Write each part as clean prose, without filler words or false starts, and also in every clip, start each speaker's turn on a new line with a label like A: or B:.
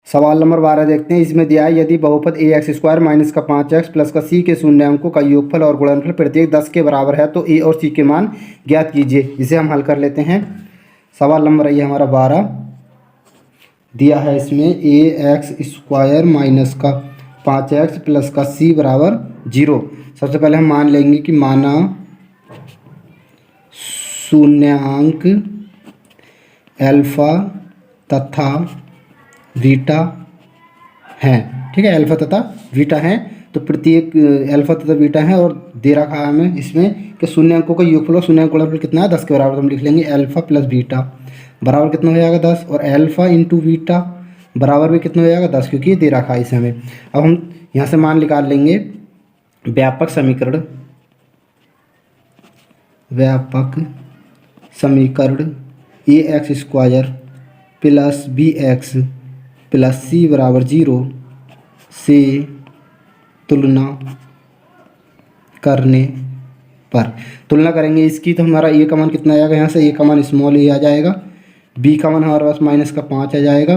A: सवाल नंबर 12 देखते हैं। इसमें दिया है यदि बहुपद ए एक्स स्क्वायर माइनस का 5x प्लस का सी के शून्यांकों का योगफल और गुणनफल प्रत्येक 10 के बराबर है तो ए और सी के मान ज्ञात कीजिए। इसे हम हल कर लेते हैं। सवाल नंबर ये हमारा 12 दिया है। इसमें ए एक्स स्क्वायर माइनस का 5x प्लस का सी बराबर 0। सबसे पहले हम मान लेंगे कि माना शून्यांक अल्फा तथा बीटा हैं। ठीक है, अल्फा तथा बीटा हैं तो प्रत्येक अल्फा तथा बीटा हैं और दे रखा है हमें इसमें कि शून्यांकों का योगफल और शून्यांक गुणनफल कितना है 10 के बराबर। तो हम लिख लेंगे अल्फा प्लस बीटा बराबर कितना हो जाएगा 10 और अल्फा इंटू बीटा बराबर भी कितना हो जाएगा 10 क्योंकि ये दे रखा है इसे हमें। अब हम यहाँ से मान निकाल लेंगे व्यापक समीकरण A X square plus B X plus C बराबर 0 से तुलना करने पर तुलना करेंगे इसकी तो हमारा ए का मान कितना आ जाएगा, यहाँ से ए का मान स्मॉल ए आ जाएगा, बी का मान हमारे पास माइनस का 5 आ जाएगा,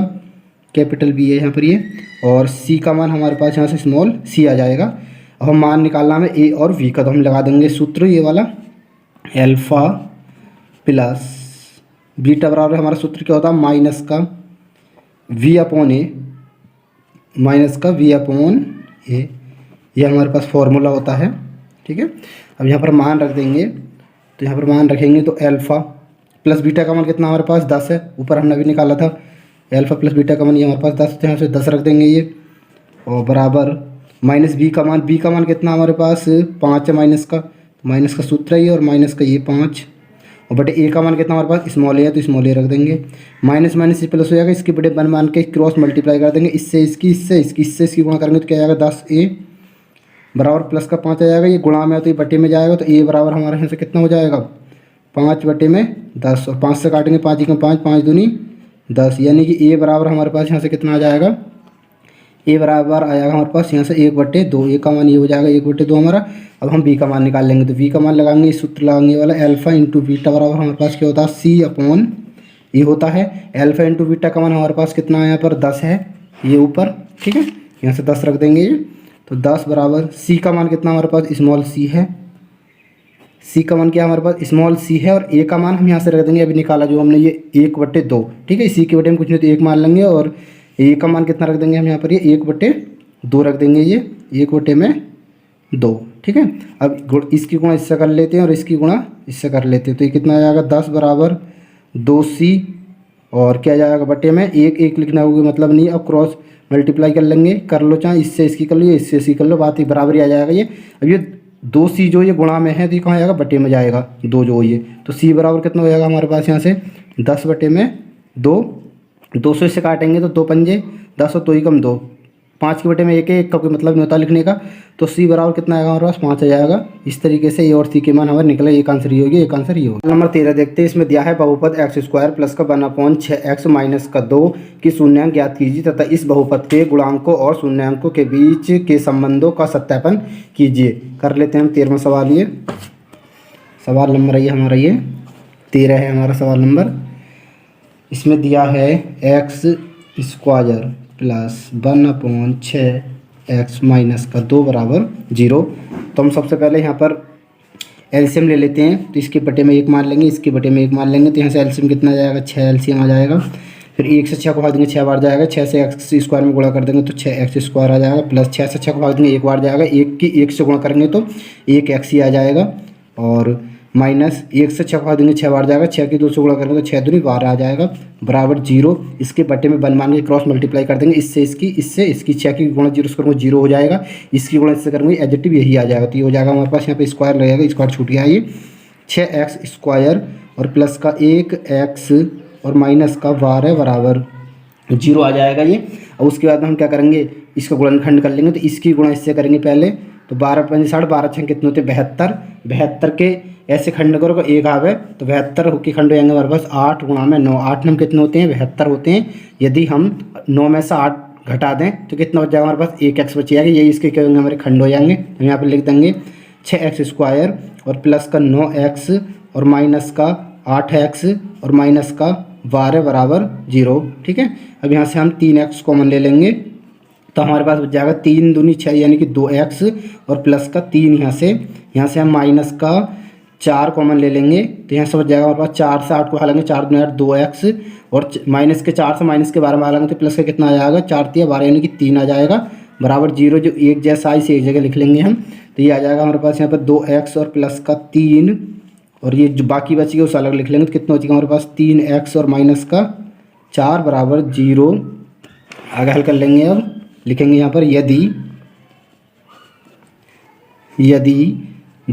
A: कैपिटल बी है यहाँ पर ये, और सी का मान हमारे पास यहाँ से स्मॉल सी आ जाएगा। अब हम मान निकालना हमें ए और वी का, तो हम लगा देंगे सूत्र ये वाला अल्फा प्लस बीटा बराबर हमारा सूत्र क्या होता है माइनस का वी अपॉन ए ये हमारे पास फॉर्मूला होता है। ठीक है, अब यहाँ पर मान रख देंगे तो यहाँ पर मान रखेंगे तो अल्फ़ा प्लस बीटा का मान कितना हमारे पास 10 है, ऊपर हमने अभी निकाला था अल्फ़ा प्लस बीटा का मान ये हमारे पास 10 तो यहाँ से 10 रख देंगे ये, और बराबर माइनस बी का मान कितना हमारे पास 5 है, माइनस का सूत्र है ये, और माइनस का ये 5, और बटे ए का मान कितना हमारे पास स्मॉल ए है तो स्मॉल ए रख देंगे, माइनस से प्लस हो जाएगा, इसके बटे वन मान के क्रॉस मल्टीप्लाई कर देंगे, इससे इसकी गुणा करेंगे तो क्या आएगा 10a बराबर प्लस का 5 आ जाएगा, ये गुणा में है तो ये बटे में जाएगा तो a बराबर हमारे यहाँ से कितना हो जाएगा 5 बटे में 10, और 5 से काटेंगे 5 का 5 दूनी 10, यानी कि a बराबर हमारे पास यहाँ से कितना आ जाएगा, a बराबर आएगा हमारे पास यहाँ से 1/2, a का मान ये हो जाएगा 1/2 हमारा। अब हम b का मान निकाल लेंगे तो v का मान लगाएंगे, इस सूत्र लगाएंगे वाला अल्फ़ा इंटू बीटा बराबर हमारे पास क्या होता है c अपॉन ये होता है। अल्फ़ा इंटू बीटा का मान हमारे पास कितना है यहाँ पर 10 है ये ऊपर। ठीक है, यहाँ से 10 रख देंगे ये, तो 10 बराबर c का मान कितना हमारे पास स्मॉल c है, c का मान क्या हमारे पास स्मॉल c है, और a का मान हम यहाँ से रख देंगे अभी निकाला जो हमने ये 1/2। ठीक है, c के बटे में कुछ नहीं तो 1 मान लेंगे, और a का मान कितना रख देंगे हम यहाँ पर ये 1/2 रख देंगे, ये 1/2। ठीक है, अब इसकी गुणा इससे कर लेते हैं और इसकी गुणा इससे कर लेते हैं तो ये कितना आ जाएगा 10 बराबर 2c, और क्या जाएगा बटे में 1 लिखना होगा मतलब नहीं, अब क्रॉस मल्टीप्लाई कर लेंगे, कर लो चाहे इससे इसकी कर लो या इससे इसकी कर लो, बात ही बराबर ही आ जाएगा ये। अब ये 2c जो ये गुणा में है तो ये कहाँ जाएगा बटे में जाएगा 2 जो ये, तो c बराबर कितना हो जाएगा हमारे पास यहाँ से 10 बटे में 2, 200 इससे काटेंगे तो 2 पंजे 10 और 2 ही कम 2, 5 के बटे में 1 का कोई मतलब नहीं होता लिखने का, तो c बराबर कितना आएगा हमारे पास 5 आ जाएगा। इस तरीके से ए और सी के मान हमारे निकले, एक आंसर ये होगी, एक आंसर ये होगा। नंबर 13 देखते हैं। इसमें दिया है बहुपद एक्स स्क्वायर प्लस का 1/6x माइनस का 2 की शून्यांक ज्ञात कीजिए तथा इस बहुपद के गुणांकों और शून्यांकों के बीच के संबंधों का सत्यापन कीजिए। कर लेते हैं हम 13वां सवाल। ये सवाल नंबर ये हमारा ये 13 है हमारा सवाल नंबर। इसमें दिया है x square plus 1/6x minus का 2 बराबर 0। तो हम सबसे पहले यहाँ पर एलसीएम ले लेते हैं, तो इसके बटे में 1 मान लेंगे, इसके बटे में 1 मान लेंगे, तो यहाँ से एलसीएम कितना आ जाएगा 6 एलसीएम आ जाएगा। फिर 1 से 6 को भाग देंगे 6 बार जाएगा, 6 से एक्स स्क्वायर में गुणा कर देंगे तो 6x स्क्वायर आ जाएगा, प्लस 6 से 6 को भाग देंगे 1 बार जाएगा, 1 से गुणा करेंगे तो 1x ही आ जाएगा, और माइनस 1 से 6 को भाग देंगे 6 बार जाएगा, 6 की 2 से गुणा करेंगे तो 6 दूनी 12 आ जाएगा बराबर 0। इसके बटे में 1 मान के क्रॉस मल्टीप्लाई कर देंगे, इससे इसकी 6 की गुणा 0 से करूँगा 0 हो जाएगा, इसकी गुणा इससे करेंगे एडजेक्टिव यही आ जाएगा, तो ये हो जाएगा हमारे पास यहाँ पे स्क्वायर लगेगा, स्क्वायर छूट गया ये 6x स्क्वायर और प्लस का 1x और माइनस का 12 बराबर 0 आ जाएगा ये। और उसके बाद हम क्या करेंगे इसका गुणनखंड कर लेंगे, तो इसकी गुणा इससे करेंगे पहले, तो 12 × 5 = 12 कितने होते हैं 72 के ऐसे खंड करो 1 आवे तो 72 के खंड हो जाएंगे हमारे पास 8 गुणा में 9, 8 9 कितने होते हैं 72 होते हैं। यदि हम 9 में से 8 घटा दें तो कितना बच जाएगा हमारे पास 1x बच जाएगा, यही इसके क्या होंगे हमारे खंड हो जाएंगे। हम यहाँ पर लिख देंगे 6x स्क्वायर और प्लस का 9x और माइनस का 8x और माइनस का 12 बराबर 0। ठीक है, अब यहाँ से हम 3x कॉमन ले लेंगे तो हमारे पास बच जाएगा 3 दूनी 6 यानी कि 2x और प्लस का 3 यहाँ से हम माइनस का 4 कॉमन ले लेंगे तो यहाँ से बच जाएगा हमारे पास 4 से 8 को हलाएंगे 4 दूनी 8 2x और माइनस के 4 से माइनस के 12 में हलाएंगे तो प्लस का कितना आ जाएगा 4 तिया 12 यानी कि 3 आ जाएगा बराबर 0। जो एक जैसा इसे एक जगह लिख लेंगे हम तो ये आ जाएगा हमारे पास यहाँ पर 2x और प्लस का 3 और ये जो बाकी बची है उसे अलग लिख लेंगे तो कितना बचेगा हमारे पास 3x और माइनस का 4 बराबर 0। आगे हल कर लेंगे। अब लिखेंगे यहाँ पर यदि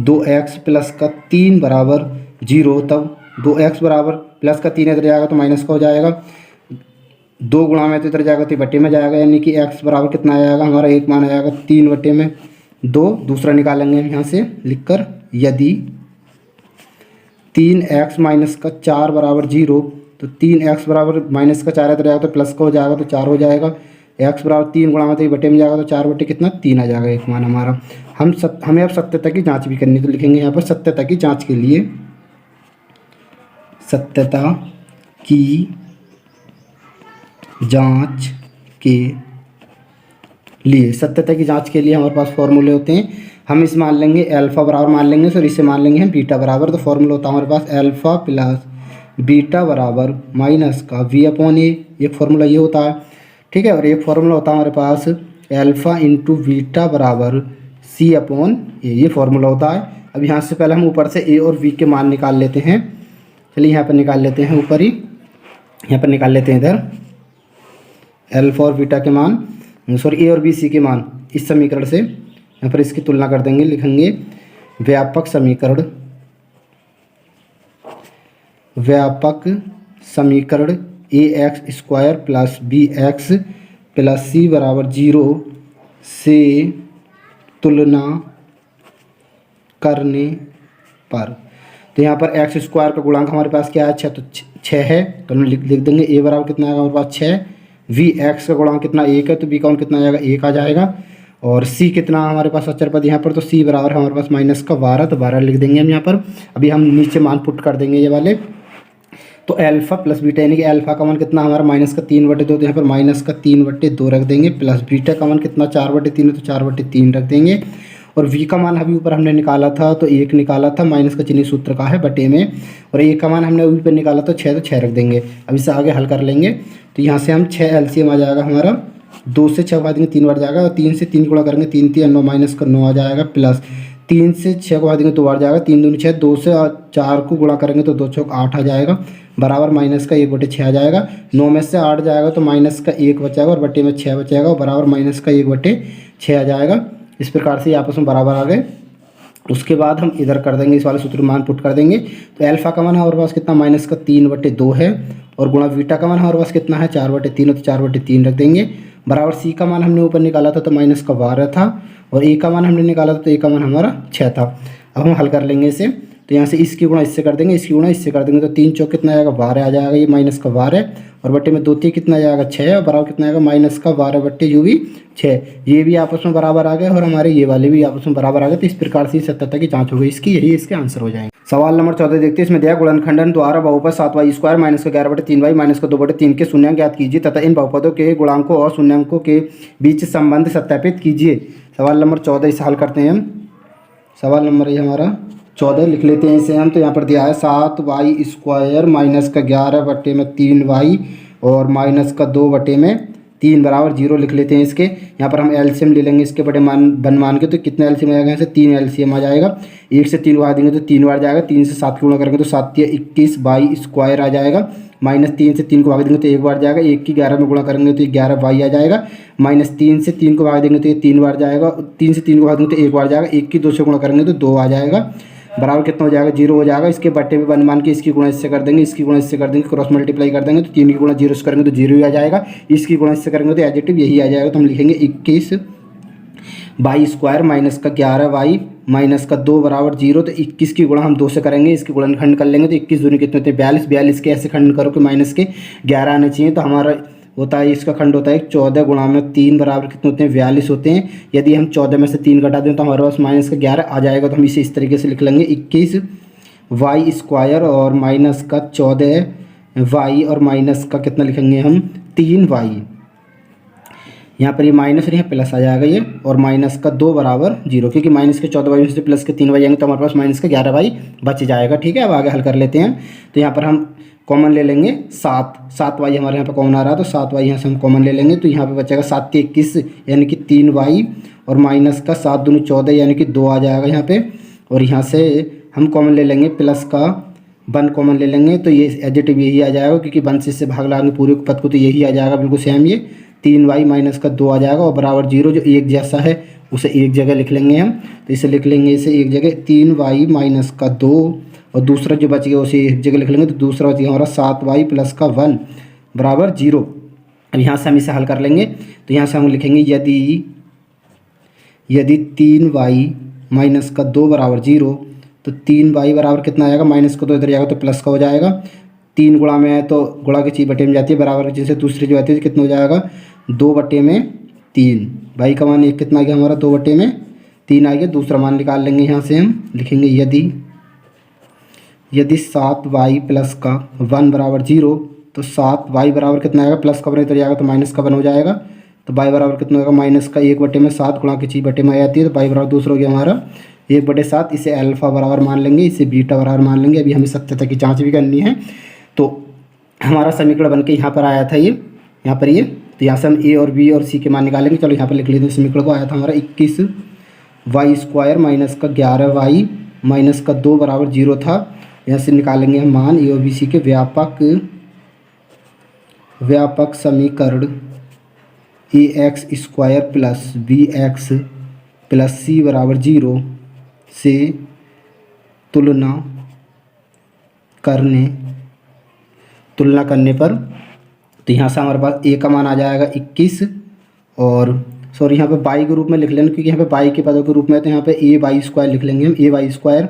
A: 2x प्लस का 3 बराबर 0 तब 2x बराबर प्लस का 3 इधर जाएगा तो माइनस का हो जाएगा 2 गुणा में तो इधर जाएगा तो बटे में जाएगा यानी कि x बराबर कितना आ जाएगा हमारा एक मान आ जाएगा 3 बटे में 2। दूसरा निकालेंगे हम यहाँ से लिखकर यदि 3x माइनस का 4 बराबर 0 तो 3x बराबर माइनस का 4 इधर जाएगा तो प्लस का हो जाएगा तो 4 हो जाएगा। x बराबर 3 गुणा में तो बटे में जाएगा तो 4 बटे कितना 3 आ जाएगा एक मान हमारा। हमें अब सत्यता की जांच भी करनी तो लिखेंगे यहाँ पर सत्यता की जांच के लिए सत्यता की जांच के लिए हमारे पास फॉर्मूले होते हैं। हम इस मान लेंगे अल्फ़ा बराबर मान लेंगे सर इसे मान लेंगे हम बीटा बराबर तो फॉर्मूला होता है हमारे पास अल्फ़ा प्लस बीटा बराबर माइनस का v अपॉन ए। एक फॉर्मूला ये होता है। ठीक है, और एक फॉर्मूला होता है हमारे पास अल्फ़ा इंटू बीटा बराबर c अपॉन ए, ये फॉर्मूला होता है। अब यहाँ से पहले हम ऊपर से a और v के मान निकाल लेते हैं। चलिए यहाँ पर निकाल लेते हैं ऊपर ही यहाँ पर निकाल लेते हैं इधर अल्फ़ा और बीटा के मान सॉरी a और b c के मान इस समीकरण से यहाँ पर इसकी तुलना कर देंगे। लिखेंगे व्यापक समीकरण ax square plus bx plus c बराबर 0 से तुलना करने पर तो यहाँ पर x स्क्वायर का गुणांक हमारे पास क्या है 6 तो 6 है तो हम लिख देंगे a बराबर कितना आएगा हमारे पास 6। vx का गुणांक कितना 1 है तो b का कितना आएगा 1 आ जाएगा और c कितना हमारे पास अचर पद यहाँ पर तो c बराबर हमारे पास माइनस का 12 तो 12 लिख देंगे हम यहाँ पर। अभी हम नीचे मान पुट कर देंगे ये वाले तो अल्फ़ा प्लस बीटा यानी कि अल्फ़ा का मान कितना हमारा माइनस का 3/2 तो यहाँ पर माइनस का 3/2 रख देंगे प्लस बीटा का मान कितना 4/3 है तो 4/3 रख देंगे और v का मान अभी ऊपर हमने निकाला था तो 1 निकाला था माइनस का चिन्ह सूत्र का है बटे में और a का मान हमने ऊपर निकाला था 6 तो 6 रख देंगे। अब इसे आगे हल कर लेंगे तो यहाँ से हम 6 एलसीएम आ जाएगा हमारा 2 से 6 को देंगे 3 बार जाएगा और 3 से 3 गुणा करेंगे 3 3 9 माइनस का 9 आ जाएगा प्लस 3 से 6 को देंगे 2 बार जाएगा 3 दूनी 6 2 से 4 को गुणा करेंगे तो 2 चौक 8 आ जाएगा बराबर माइनस का 1/6 आ जाएगा। 9 में से 8 जाएगा तो माइनस का 1 बचाएगा और बटे में 6 बचाएगा और बराबर माइनस का 1/6 आ जाएगा। इस प्रकार से आपस में बराबर आ गए। उसके बाद हम इधर कर देंगे इस वाले सूत्र मान पुट कर देंगे तो अल्फ़ा का मान हमारे पास कितना माइनस का 3/2 है और गुणा बीटा का मान हमारे पास कितना है 4/3 तो 4/3 रख देंगे बराबर c का मान हमने ऊपर निकाला था तो माइनस का 12 था और a का मान हमने निकाला था तो a का मान हमारा 6 था। अब हम हल कर लेंगे इसे तो यहाँ से इसकी गुणा इससे कर देंगे इसकी गुणा इससे कर देंगे तो 3 चौक कितना आएगा 12 आ जाएगा ये माइनस का 12 और बटे में 2 3 कितना आ जाएगा 6 और बराबर कितना आएगा माइनस का 12 बट्टे यू भी 6। ये भी आपस में बराबर आ गए और हमारे ये वाले भी आपस में बराबर आ गए। तो इस प्रकार से सत्यता की जाँच हो गई इसकी, यही इसके आंसर हो जाएंगे। सवाल नंबर 14 देखते हैं। इसमें दिया गुणनखंडन द्वारा बहुपद 7y स्क्वायर माइनस का 11/3y माइनस का 2/3 के शून्यांक ज्ञात कीजिए तथा इन बहुपदों के गुणांकों और शून्यांकों के बीच संबंध सत्यापित कीजिए। सवाल नंबर 14 इसे हल करते हैं हम। सवाल नंबर ये हमारा 14 लिख लेते हैं इसे हम। तो यहाँ पर दिया है 7y स्क्वायर माइनस का 11/3y और माइनस का 2/3 बराबर 0 लिख लेते हैं इसके। यहाँ पर हम एलसीएम ले लेंगे इसके बड़े मान के तो कितना एलसीएम आ जाएगा यहाँ से 3 एलसीएम आ जाएगा। 1 से 3 बढ़ा देंगे तो 3 बार जाएगा 3 से 7 गुणा करेंगे तो 7 या 21 y स्क्वायर आ जाएगा माइनस 3 से 3 को भाग देंगे तो 1 बार जाएगा 1 की 11 में गुणा करेंगे तो 11y आ जाएगा माइनस 3 से 3 को भाग देंगे तो ये 3 बार जाएगा 3 से 3 को भाग देंगे तो 1 बार जाएगा 1 की 2 से गुणा करेंगे तो 2 आ जाएगा बराबर कितना हो जाएगा 0 हो जाएगा। इसके बट्टे में 1 मान के इसकी गुणा इससे कर देंगे इसकी गुणा इससे कर देंगे क्रॉस मल्टीप्लाई कर देंगे तो 3 की गुणा 0 से करेंगे तो 0 ही आ जाएगा। इसकी गुणा इससे करेंगे तो एडजेक्टिव यही आ जाएगा। तो हम लिखेंगे 21 y स्क्वायर माइनस का 11y माइनस का 2 बराबर 0। तो 21 की गुणा हम 2 से करेंगे इसकी गुणनखंड कर लेंगे तो 21 दूनी कितने होते हैं 42 के ऐसे खंड करो कि माइनस के 11 आने चाहिए। तो हमारा होता है इसका खंड होता है 14 गुणा में 3 बराबर कितने होते हैं 42 होते हैं। यदि हम 14 में से 3 घटा दें तो हमारे पास माइनस का 11 आ जाएगा। तो हम इसे इस तरीके से लिख लेंगे 21 y स्क्वायर और माइनस का 14 वाई और माइनस का कितना लिखेंगे हम 3y। यहाँ पर ये माइनस और यहाँ प्लस आ जाएगा ये, और माइनस का 2 बराबर 0, क्योंकि माइनस के 14y में से प्लस के 3y आएंगे तो हमारे पास माइनस का 11y बच जाएगा। ठीक है, अब आगे हल कर लेते हैं। तो यहाँ पर हम कॉमन ले लेंगे 7y हमारे यहाँ पर कॉमन आ रहा है, तो 7y यहाँ से हम कॉमन ले लेंगे, तो यहाँ पे बचेगा 7 के 21 यानी कि 3y, और माइनस का 7 दूनी 14 यानी कि 2 आ जाएगा यहाँ पे, और यहाँ से हम कॉमन ले लेंगे प्लस का 1 कॉमन ले लेंगे, तो ये एडजेटिव यही आ जाएगा, क्योंकि 1 से इससे भाग लाएंगे पूरे पद को तो यही आ जाएगा बिल्कुल सेम, ये 3y माइनस का 2 आ जाएगा, और बराबर 0 जो एक जैसा है उसे एक जगह लिख लेंगे हम, तो इसे लिख लेंगे इसे एक जगह 3y माइनस का 2, और दूसरा जो बच गया उसे एक जगह लिख लेंगे, तो दूसरा बच गया हमारा 7y प्लस का 1 बराबर 0। अब यहाँ से हम इसे हल कर लेंगे, तो यहाँ से हम लिखेंगे यदि 3y माइनस का 2 बराबर 0, तो 3y बराबर कितना आएगा, माइनस का 2 इधर जाएगा तो प्लस का हो जाएगा, 3 गुणा में है तो गुणा की चीज़ बटे में जाती है, बराबर जिनसे दूसरी जो आती है कितना हो जाएगा 2/3। भाई का मान एक कितना आ गया हमारा 2/3 आ गया। दूसरा मान निकाल लेंगे, यहाँ से हम लिखेंगे यदि 7y प्लस का 1 बराबर 0, तो 7y बराबर कितना आएगा, प्लस का 1 इधर जाएगा तो माइनस का 1 हो जाएगा, तो y बराबर कितना होगा माइनस का 1/7 गुणा की चीज़ बटे में आ जाती है, तो y बराबर दूसरा हो गया हमारा 1/7। इसे अल्फ़ा बराबर मान लेंगे, इसे बीटा बराबर मान लेंगे। अभी हमें सत्यता की जाँच भी करनी है, तो हमारा समीकरण बन के यहाँ पर आया था ये, यहाँ पर ये, तो यहाँ से हम a और b और c के मान निकालेंगे। चलो यहाँ पर लिख लेते हैं, समीकरण को आया था हमारा 21y² माइनस का 11y माइनस का 2 बराबर 0 था। यहाँ से निकालेंगे हम मान a और b c के व्यापक समीकरण ax² plus bx plus c बराबर 0 से तुलना करने पर, तो यहाँ से हमारे पास a का मान आ जाएगा 21, और सॉरी यहाँ पे y के रूप में लिख लेंगे, क्योंकि यहाँ पे y के पदों के रूप में, तो यहाँ पे ay² लिख लेंगे हम, ay²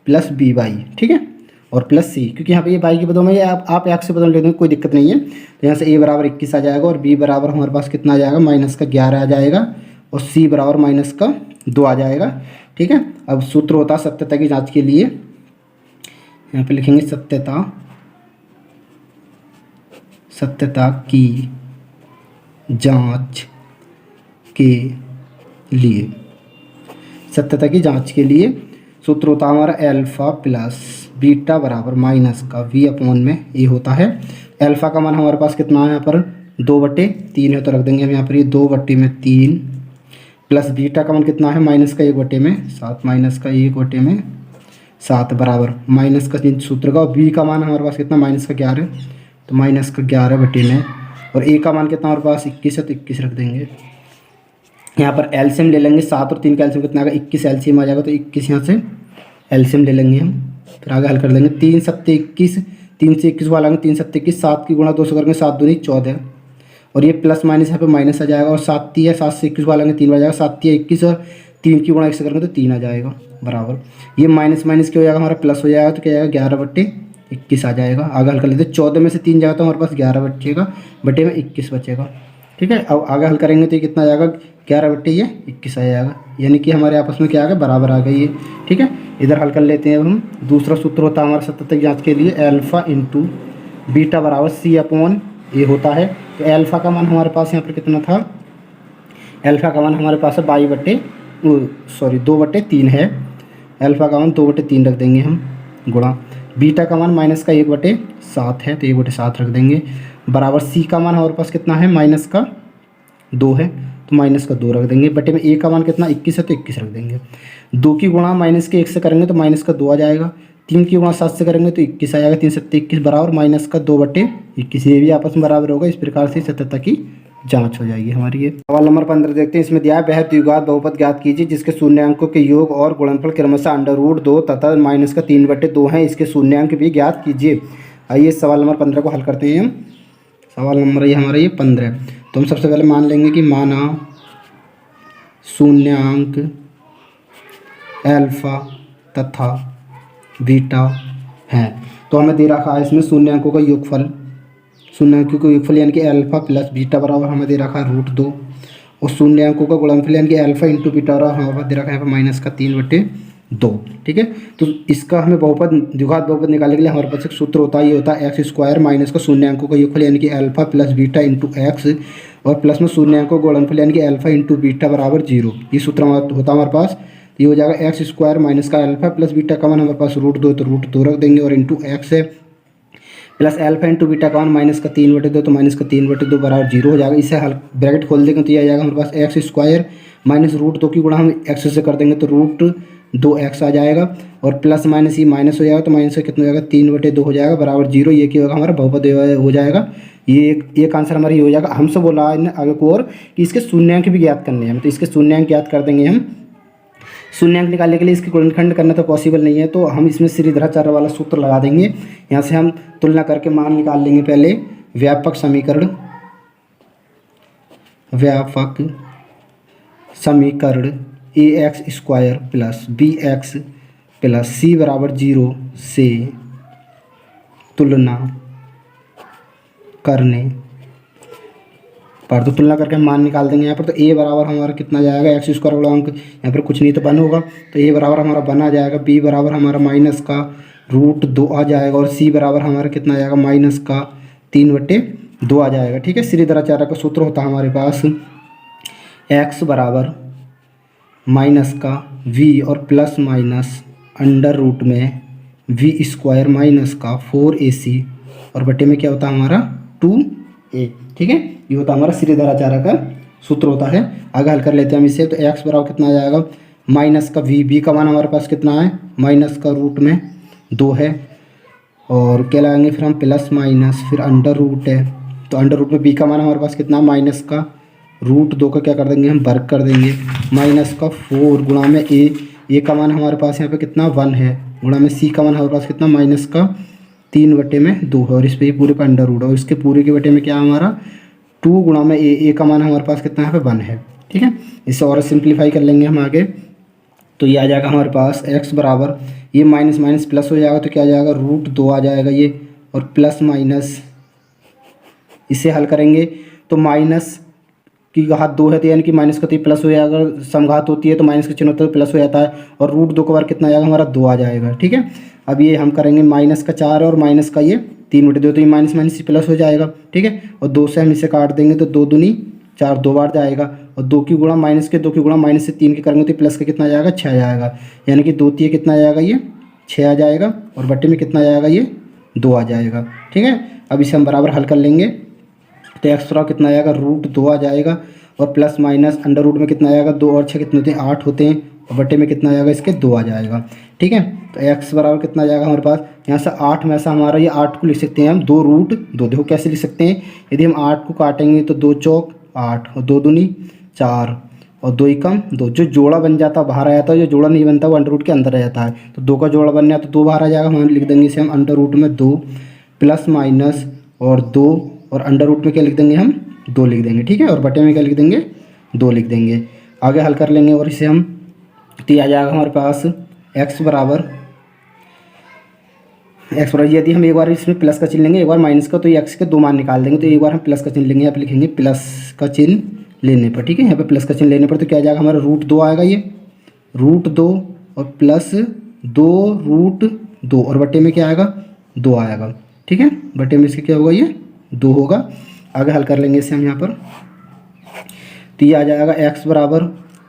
A: प्लस by, ठीक है, और प्लस c, क्योंकि यहाँ पे ये y के पदों में ये आप x से बदल लेते हैं कोई दिक्कत नहीं है। तो यहाँ से a बराबर 21 आ जाएगा, और b बराबर हमारे पास कितना आ जाएगा माइनस का 11 आ जाएगा, और c बराबर माइनस का 2 आ जाएगा। ठीक है, अब सूत्र होता है सत्यता की जाँच के लिए, यहाँ पे लिखेंगे सत्यता की जांच के लिए सूत्र होता है हमारा अल्फ़ा प्लस बीटा बराबर माइनस का v/a होता है। अल्फ़ा का मान हमारे पास कितना है यहाँ पर 2/3 है, तो रख देंगे हम यहाँ पर ये 2/3, प्लस बीटा का मान कितना है माइनस का 1/7, माइनस का 1/7 बराबर माइनस का सूत्र का, और b का मान हमारे पास कितना माइनस का 11, तो माइनस का 11/में, और a का मान कितना हमारे पास 21 है, तो 21 रख देंगे। यहाँ पर एलसीएम ले लेंगे, 7 और 3 का एलसीएम कितना आएगा 21 एलसीएम आ जाएगा, तो 21 यहाँ से एलसीएम ले लेंगे हम, फिर आगे हल कर लेंगे। 3 7 21, 3 से 21 वाला 3 7 21, 7 की गुणा 2 से करेंगे 7 दूनी 14, और ये प्लस माइनस यहाँ पे माइनस आ जाएगा, और 7 3 है, 7 से 21 वाला 3 आ जाएगा, 7 3 21, और 3 की गुणा 1 से करेंगे तो 3 आ जाएगा बराबर, ये माइनस माइनस क्या हो जाएगा हमारा प्लस हो जाएगा, तो क्या आएगा 11/21 आ जाएगा। आगे हल कर लेते हैं, 14 में से 3 जाएगा तो हमारे पास 11 बचेगा, बटे में 21 बचेगा। ठीक है, अब आगे हल करेंगे तो ये कितना आ जाएगा 11/21 आ जाएगा, यानी कि हमारे आपस में क्या आ गया बराबर आ गई है। ठीक है, इधर हल कर लेते हैं अब हम। दूसरा सूत्र होता है हमारा सत्यता की जाँच के लिए अल्फ़ा इंटू बीटा बराबर c/a होता है। तो अल्फ़ा का मान हमारे पास यहाँ पर कितना था, अल्फ़ा का मान हमारे पास है 2/3 है, अल्फ़ा का मान 2/3 रख देंगे हम, गुणा बीटा का मान माइनस का 1/7 है, तो 1/7 रख देंगे, बराबर c का मान हमारे पास कितना है माइनस का 2 है, तो माइनस का 2 रख देंगे, बटे में a का मान कितना 21 है, तो 21 रख देंगे। 2 की गुणा माइनस के 1 से करेंगे तो माइनस का 2 आ जाएगा, 3 की गुणा 7 से करेंगे तो 21 आ जाएगा, 3 7 21 बराबर माइनस का 2/21, ये भी आपस में बराबर होगा। इस प्रकार से सत्यता की जांच हो जाएगी हमारी। ये सवाल नंबर 15 देखते हैं। इसमें दिया है वह द्विघात बहुपद ज्ञात कीजिए जिसके शून्यांकों के योग और गुणनफल क्रमशः √2 तथा माइनस का 3/2 हैं, इसके शून्यांक भी ज्ञात कीजिए। आइए सवाल नंबर 15 को हल करते हैं हम। सवाल नंबर ये हमारा ये 15, तो हम सबसे पहले मान लेंगे कि माना शून्यांक अल्फ़ा तथा बीटा हैं, तो हमें दे रखा है इसमें शून्यांकों का योगफल, शून्यांकों का योगफल यानी कि अल्फ़ा प्लस बीटा बराबर हमें दे रखा है √2, और शून्यांकों का गुणनफल यानी कि अल्फ़ा इंटू बीटा बराबर हमारे पास दे रखा है माइनस का 3/2। 2। ठीक है, तो इसका हमें बहुपद द्विघात बहुपद निकालने के लिए हमारे पास एक सूत्र होता है, ये होता है एक्स स्क्वायर माइनस का शून्यांकों का योगफल यानी कि alpha plus beta into x और प्लस में शून्यांकों का गुणनफल यानी कि अल्फा इंटू बीटा बराबर 0। ये सूत्र होता है हमारे पास। ये हो जाएगा एक्स स्क्वायर माइनस का अल्फा प्लस बीटा का मान हमारे पास √2, तो √2 रख देंगे और इंटू एक्स है प्लस अल्फा इंटू बीटा का मान माइनस का 3/2, तो माइनस का 3/2 बराबर 0 हो जाएगा। इसे हल ब्रैकेट खोल देंगे तो ये आ जाएगा हमारे पास एक्स स्क्वायर माइनस √2 की गुणा हम एक्स से कर देंगे तो √2x आ जाएगा और प्लस माइनस ये माइनस हो जाएगा, तो माइनस का कितना हो जाएगा 3/2 हो जाएगा बराबर 0। ये क्या होगा हमारा बहुपद हो जाएगा। ये एक आंसर हमारा ये हो जाएगा। हमसे बोला है आगे को और कि इसके शून्यांक भी ज्ञात करने हैं, तो इसके शून्यांक ज्ञात कर देंगे हम। शून्यांक निकालने के लिए इसकी गुणनखंड करना तो पॉसिबल नहीं है, तो हम इसमें श्रीधराचार्य वाला सूत्र लगा देंगे। यहाँ से हम तुलना करके मान निकाल लेंगे। पहले व्यापक समीकरण ax square plus bx plus c बराबर 0 से तुलना करने पर, तो तुलना करके हम मान निकाल देंगे यहाँ पर। तो a बराबर हमारा कितना जाएगा, एक्स स्क्वायर बड़ा अंक यहाँ पर कुछ नहीं तो 1 होगा, तो a बराबर हमारा 1 आ जाएगा। b बराबर हमारा माइनस का √2 आ जाएगा और c बराबर हमारा कितना आ जाएगा माइनस का 3/2 आ जाएगा। ठीक है, श्रीधराचार्य का सूत्र होता है हमारे पास x बराबर माइनस का v और प्लस माइनस अंडर रूट में v स्क्वायर माइनस का 4ac और बटे में क्या होता है हमारा 2a। ठीक है, ये होता है हमारा श्रीधराचार्य का सूत्र होता है। आगे हल कर लेते हैं हम इसे। तो x बराबर कितना आ जाएगा माइनस का v का मान हमारे पास कितना है माइनस का रूट में 2 है और क्या लगाएंगे फिर हम प्लस माइनस फिर अंडर रूट है, तो अंडर रूट में b का मान हमारे पास कितना माइनस का √2 का क्या कर देंगे हम वर्ग कर देंगे माइनस का 4 गुणा में a का मान हमारे पास यहाँ पे कितना 1 है गुणा में c का मान हमारे पास कितना माइनस का 3/2 है और इस पर ये पूरे का अंडर रूट है और इसके पूरे के बटे में क्या हमारा 2 गुणा में a का मान हमारे पास कितना यहाँ पे 1 है। ठीक है, इससे और सिंप्लीफाई कर लेंगे हम आगे। तो ये आ जाएगा हमारे पास x बराबर ये माइनस माइनस प्लस हो जाएगा, तो क्या आ जाएगा √2 आ जाएगा ये और प्लस माइनस इसे हल करेंगे तो माइनस की घात 2 है तो यानी कि माइनस का 3 प्लस हो जाएगा। समघात होती है तो माइनस का चिन्ह होता है तो प्लस हो जाता है और √2 का बार कितना आ जाएगा हमारा 2 आ जाएगा। ठीक है, अब ये हम करेंगे माइनस का 4 और माइनस का ये 3/2, तो ये माइनस माइनस से प्लस हो जाएगा। ठीक है, और 2 से हम इसे काट देंगे तो 2 दूनी 4 2 बार जाएगा और 2 की गुणा माइनस के 2 की गुणा माइनस से 3 के करेंगे तो प्लस का कितना आ जाएगा 6 आ जाएगा, यानी कि 2 3 कितना आ जाएगा ये 6 आ जाएगा और बट्टे में कितना आ जाएगा ये 2 आ जाएगा। ठीक है, अब इसे हम बराबर हल कर लेंगे तो एक्स बराबर कितना आ जाएगा √2 आ जाएगा और प्लस माइनस अंडर रूट में कितना आएगा 2 और 6 कितने होते हैं 8 होते हैं और बटे में कितना आएगा इसके 2 आ जाएगा। ठीक है, तो x बराबर कितना आ जाएगा हमारे पास यहाँ से 8 में से हमारा ये 8 को लिख सकते हैं हम 2√2। देखो कैसे लिख सकते हैं, यदि हम 8 को काटेंगे तो 2 चौक 8 और 2 दूनी 4 और 2 एकम 2, जो जोड़ा बन जाता है बाहर आ जाता है, जो जोड़ा नहीं बनता वो अंडर रूट के अंदर रह जाता है। तो 2 का जोड़ा बनना है तो 2 बाहर आ जाएगा, हम लिख देंगे इसे हम अंडर रूट में 2 प्लस माइनस और 2 और अंडर रूट में क्या लिख देंगे हम 2 लिख देंगे। ठीक है, और बटे में क्या लिख देंगे 2 लिख देंगे। आगे हल कर लेंगे और इसे हम तो ये आ जाएगा हमारे पास x बराबर यदि हम एक बार इसमें प्लस का चिन्ह लेंगे एक बार माइनस का, तो ये x के 2 मान निकाल देंगे। तो एक बार हम प्लस का चिन्ह लेंगे, यहाँ पे लिखेंगे प्लस का चिन्ह लेने पर। ठीक है, यहाँ पे प्लस का चिन्ह लेने पर तो क्या आ जाएगा हमारा √2 आएगा, ये √2 और प्लस 2 और बटे में क्या आएगा 2 आएगा। ठीक है, बटे में इसके क्या होगा ये 2 होगा। आगे हल कर लेंगे इसे हम यहाँ पर, तो ये आ जाएगा x बराबर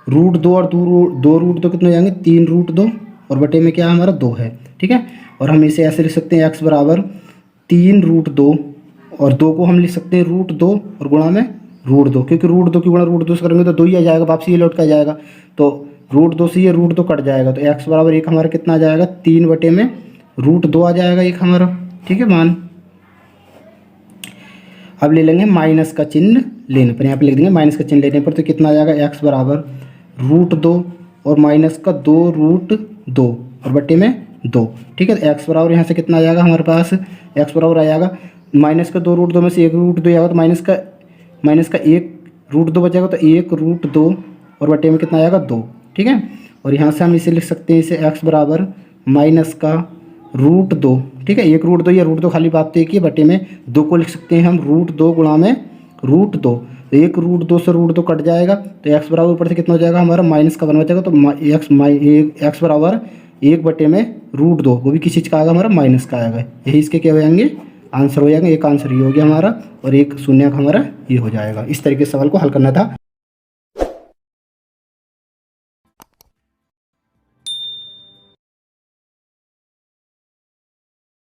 A: √2 और 2 कितने हो जाएंगे 3√2 और बटे में क्या हमारा 2 है। ठीक है, और हम इसे ऐसे लिख सकते हैं x बराबर 3√2 और 2 को हम लिख सकते हैं √2 और गुणा में √2, क्योंकि √2 की गुणा √2 से करेंगे तो 2 ही आ जाएगा, वापसी ये लौट का जाएगा तो √2 से ये √2 कट जाएगा। तो x बराबर एक हमारा कितना आ जाएगा 3 बटे में √2 आ जाएगा एक हमारा। ठीक है, मान अब ले लेंगे माइनस का चिन्ह लेने पर, यहाँ पे लिख देंगे माइनस का चिन्ह लेने पर तो कितना आ जाएगा x बराबर √2 और माइनस का 2√2 और बटे में 2। ठीक है, तो x बराबर यहाँ से कितना आ जाएगा हमारे पास x बराबर आ जाएगा माइनस का 2√2 में से 1√2 आएगा तो माइनस का 1√2 बचेगा तो 1√2 और बटे में कितना आएगा 2। ठीक है, और यहाँ से हम इसे लिख सकते हैं इसे x बराबर माइनस का √2। ठीक है, 1√2 या √2 खाली बात तो एक ही बटे में 2 को लिख सकते हैं हम √2 गुणा में √2 तो 1√2 से √2 कट जाएगा, तो x बराबर ऊपर से कितना हो जाएगा हमारा माइनस का 1 बचेगा, तो x बराबर 1/√2, वो भी किस चीज़ का आएगा हमारा माइनस का आएगा। यही इसके क्या हो जाएंगे आंसर हो जाएंगे। एक आंसर ये हो गया हमारा और एक शून्य का हमारा ये हो जाएगा। इस तरीके से सवाल को हल करना था।